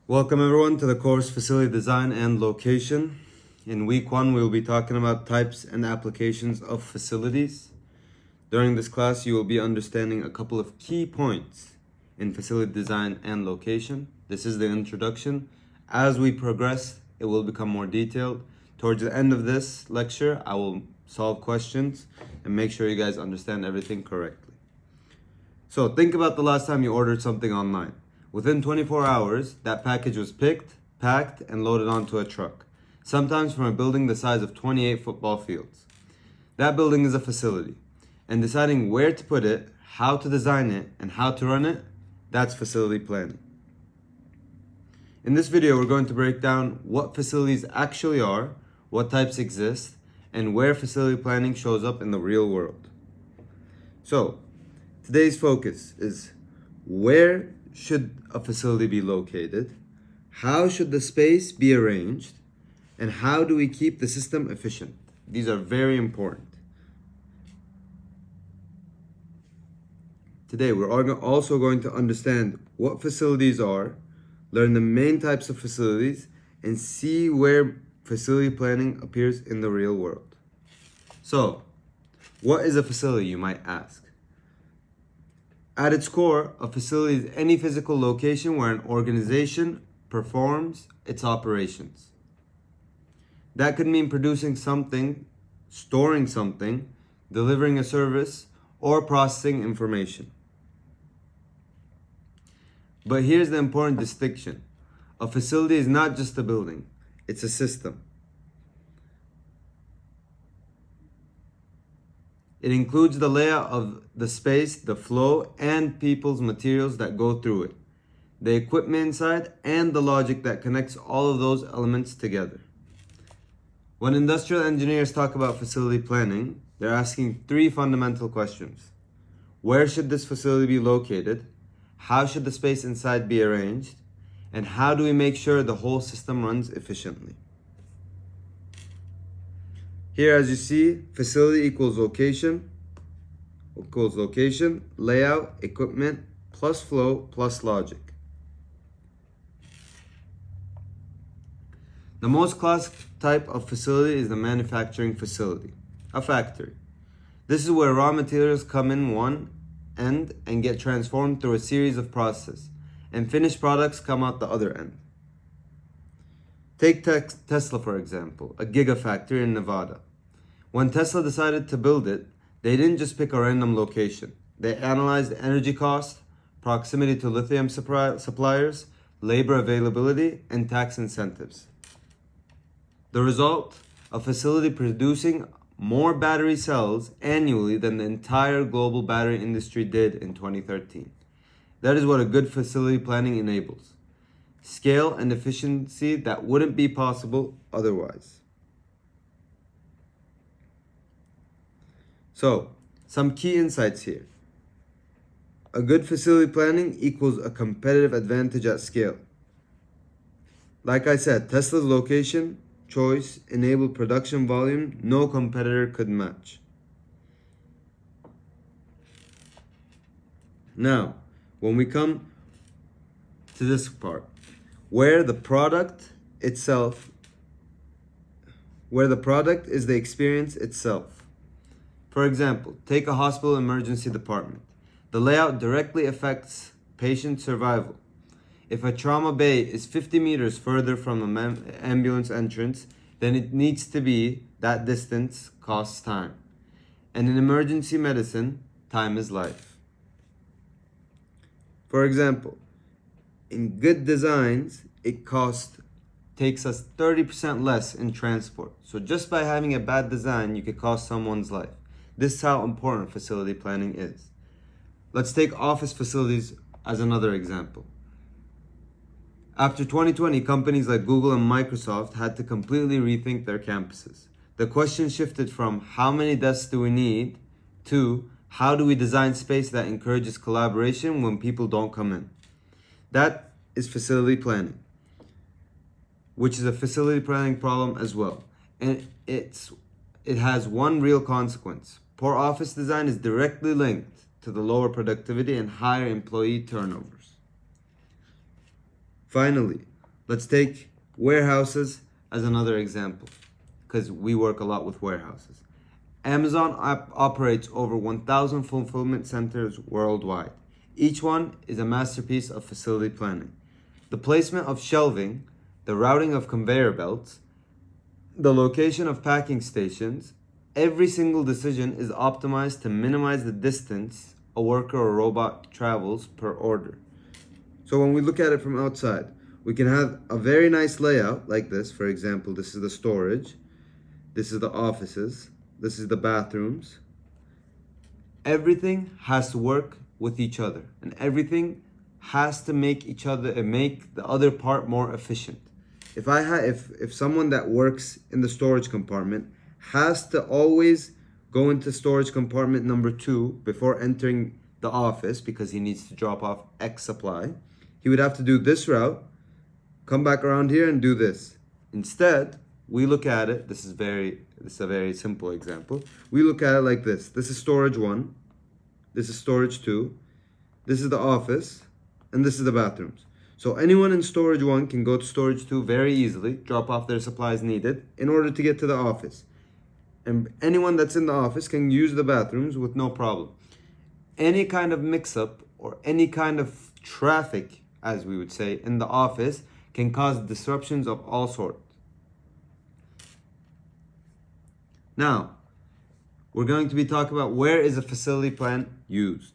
Welcome everyone to the course Facility Design and Location. In week 1, we will be talking about types and applications of facilities. During this class, you will be understanding a couple of key points in facility design and location. This is the introduction. As we progress, it will become more detailed. Towards the end of this lecture, I will solve questions and make sure you guys understand everything correctly. So think about the last time you ordered something online. Within 24 hours, that package was picked, packed, and loaded onto a truck, sometimes from a building the size of 28 football fields. That building is a facility, and deciding where to put it, how to design it, and how to run it, that's facility planning. In this video, we're going to break down what facilities actually are, what types exist, and where facility planning shows up in the real world. So, today's focus is where should a facility be located, how should the space be arranged, and how do we keep the system efficient? These are very important. Today, we're also going to understand what facilities are, learn the main types of facilities, and see where facility planning appears in the real world. So, what is a facility, you might ask? At its core, a facility is any physical location where an organization performs its operations. That could mean producing something, storing something, delivering a service, or processing information. But here's the important distinction. A facility is not just a building, it's a system. It includes the layout of the space, the flow, and people's materials that go through it, the equipment inside, and the logic that connects all of those elements together. When industrial engineers talk about facility planning, they're asking 3 fundamental questions. Where should this facility be located? How should the space inside be arranged? And how do we make sure the whole system runs efficiently? Here, as you see, facility equals location, layout, equipment, plus flow, plus logic. The most classic type of facility is the manufacturing facility, a factory. This is where raw materials come in one end and get transformed through a series of processes, and finished products come out the other end. Take Tesla, for example, a gigafactory in Nevada. When Tesla decided to build it, they didn't just pick a random location. They analyzed energy cost, proximity to lithium suppliers, labor availability, and tax incentives. The result? A facility producing more battery cells annually than the entire global battery industry did in 2013. That is what a good facility planning enables. Scale and efficiency that wouldn't be possible otherwise. So, some key insights here. A good facility planning equals a competitive advantage at scale. Like I said, Tesla's location, choice, enabled production volume no competitor could match. Now, when we come to this part, where the product is the experience itself. For example, take a hospital emergency department. The layout directly affects patient survival. If a trauma bay is 50 meters further from an ambulance entrance, then it needs to be that distance costs time. And in emergency medicine, time is life. For example, in good designs, it takes us 30% less in transport. So just by having a bad design, you could cost someone's life. This is how important facility planning is. Let's take office facilities as another example. After 2020, companies like Google and Microsoft had to completely rethink their campuses. The question shifted from how many desks do we need to how do we design space that encourages collaboration when people don't come in. That is facility planning, which is a facility planning problem as well. And it has one real consequence. Poor office design is directly linked to the lower productivity and higher employee turnovers. Finally, Let's take warehouses as another example, because we work a lot with warehouses. Amazon operates over 1,000 fulfillment centers worldwide. Each one is a masterpiece of facility planning. The placement of shelving, the routing of conveyor belts, the location of packing stations, every single decision is optimized to minimize the distance a worker or robot travels per order. So when we look at it from outside, we can have a very nice layout like this. For example, this is the storage, this is the offices, this is the bathrooms. Everything has to work with each other, and everything has to make the other part more efficient. If someone that works in the storage compartment has to always go into storage compartment number 2 before entering the office because he needs to drop off X supply, he would have to do this route, come back around here and do this. Instead, we look at it, this is a very simple example. We look at it like this. This is storage 1, this is storage 2, this is the office, and this is the bathrooms. So anyone in storage 1 can go to storage 2 very easily, drop off their supplies needed in order to get to the office. And anyone that's in the office can use the bathrooms with no problem. Any kind of mix-up or any kind of traffic, as we would say, in the office can cause disruptions of all sorts. Now, we're going to be talking about where is a facility plan used.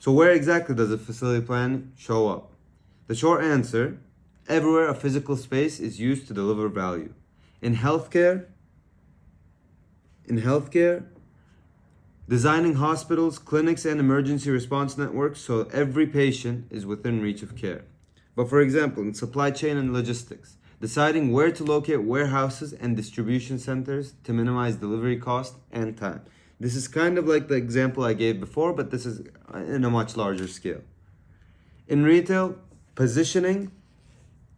So where exactly does a facility plan show up? The short answer, everywhere a physical space is used to deliver value. In healthcare, designing hospitals, clinics, and emergency response networks so every patient is within reach of care. But for example, in supply chain and logistics, deciding where to locate warehouses and distribution centers to minimize delivery cost and time. This is kind of like the example I gave before, but this is in a much larger scale. In retail, positioning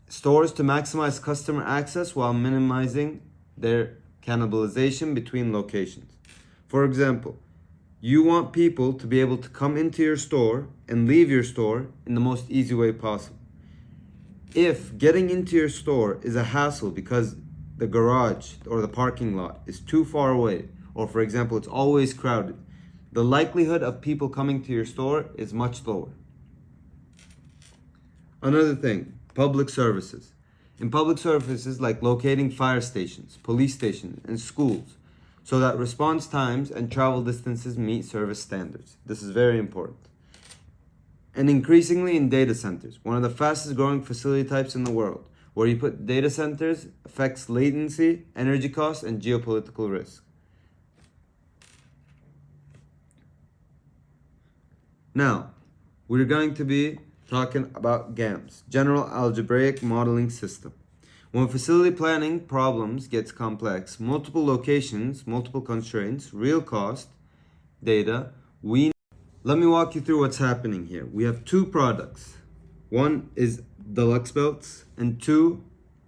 stores to maximize customer access while minimizing their cannibalization between locations. For example, you want people to be able to come into your store and leave your store in the most easy way possible. If getting into your store is a hassle because the garage or the parking lot is too far away, or for example, it's always crowded, the likelihood of people coming to your store is much lower. Another thing, public services. In public services like locating fire stations, police stations, and schools, so that response times and travel distances meet service standards. This is very important. And increasingly in data centers, one of the fastest growing facility types in the world. Where you put data centers affects latency, energy costs, and geopolitical risk. Now, we're going to be talking about GAMS, General Algebraic Modeling System. When facility planning problems gets complex, multiple locations, multiple constraints, real cost, data, let me walk you through what's happening here. We have 2 products. One is deluxe belts and 2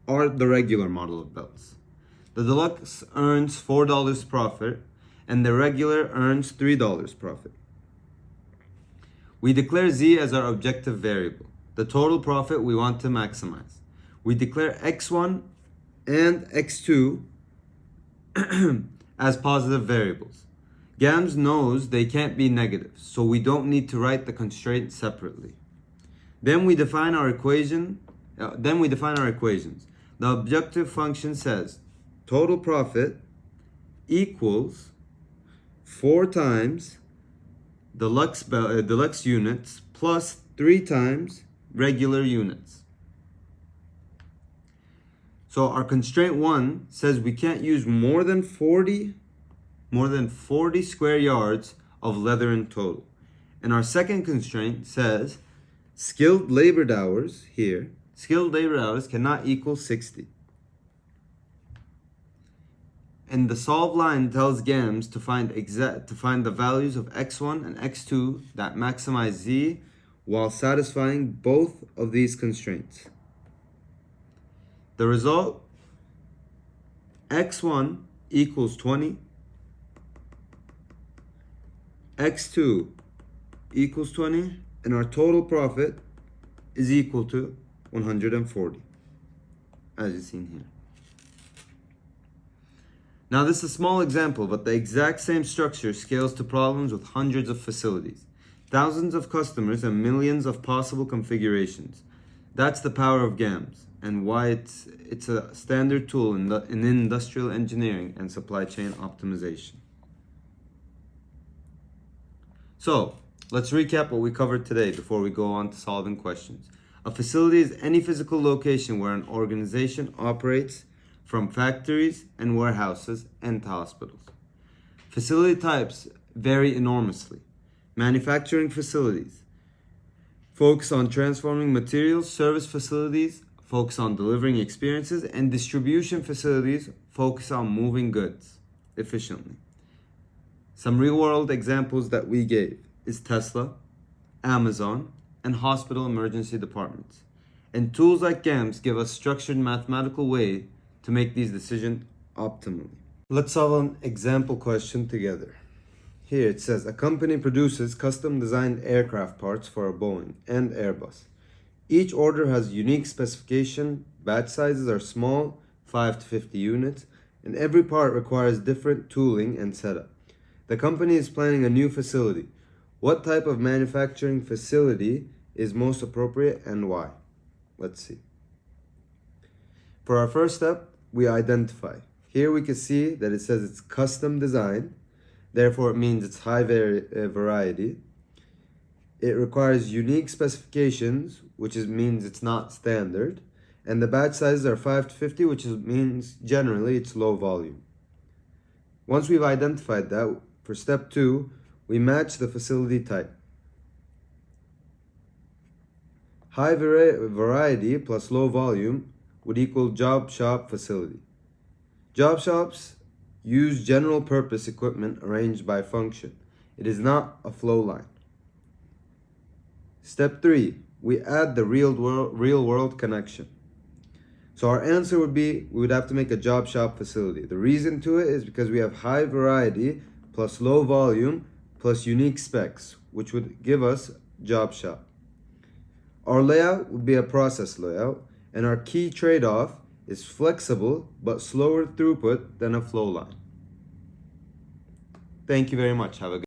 are the regular model of belts. The deluxe earns $4 profit and the regular earns $3 profit. We declare Z as our objective variable, the total profit we want to maximize. We declare X1 and X2 as positive variables. GAMS knows they can't be negative, so we don't need to write the constraint separately. Then we define our equations. The objective function says total profit equals 4 times deluxe units plus 3 times regular units. So our constraint 1 says we can't use more than 40 square yards of leather in total. And our second constraint says skilled labor hours cannot equal 60. And the solve line tells GAMS to find the values of x1 and x2 that maximize z while satisfying both of these constraints. The result, x1 equals 20, x2 equals 20, and our total profit is equal to 140, as you've seen here. Now this is a small example, but the exact same structure scales to problems with hundreds of facilities, thousands of customers, and millions of possible configurations. That's the power of GAMS and why it's a standard tool in industrial engineering and supply chain optimization. So let's recap what we covered today before we go on to solving questions. A facility is any physical location where an organization operates, from factories and warehouses and to hospitals. Facility types vary enormously. Manufacturing facilities focus on transforming materials. Service facilities focus on delivering experiences, and distribution facilities focus on moving goods efficiently. Some real-world examples that we gave is Tesla, Amazon, and hospital emergency departments. And tools like GAMS give us structured mathematical way to make these decisions optimally. Let's solve an example question together. Here it says a company produces custom designed aircraft parts for a Boeing and Airbus. Each order has unique specification, batch sizes are small, 5 to 50 units, and every part requires different tooling and setup. The company is planning a new facility. What type of manufacturing facility is most appropriate and why? Let's see. For our first step, we identify. Here we can see that it says it's custom design, therefore it means it's high variety. It requires unique specifications, which means it's not standard, and the batch sizes are 5 to 50, which means generally it's low volume. Once we've identified that, for step 2, we match the facility type. High variety plus low volume would equal job shop facility. Job shops use general purpose equipment arranged by function. It is not a flow line. Step 3, we add the real world connection. So our answer would be, we would have to make a job shop facility. The reason to it is because we have high variety plus low volume plus unique specs, which would give us job shop. Our layout would be a process layout, and our key trade-off is flexible but slower throughput than a flow line. Thank you very much. Have a good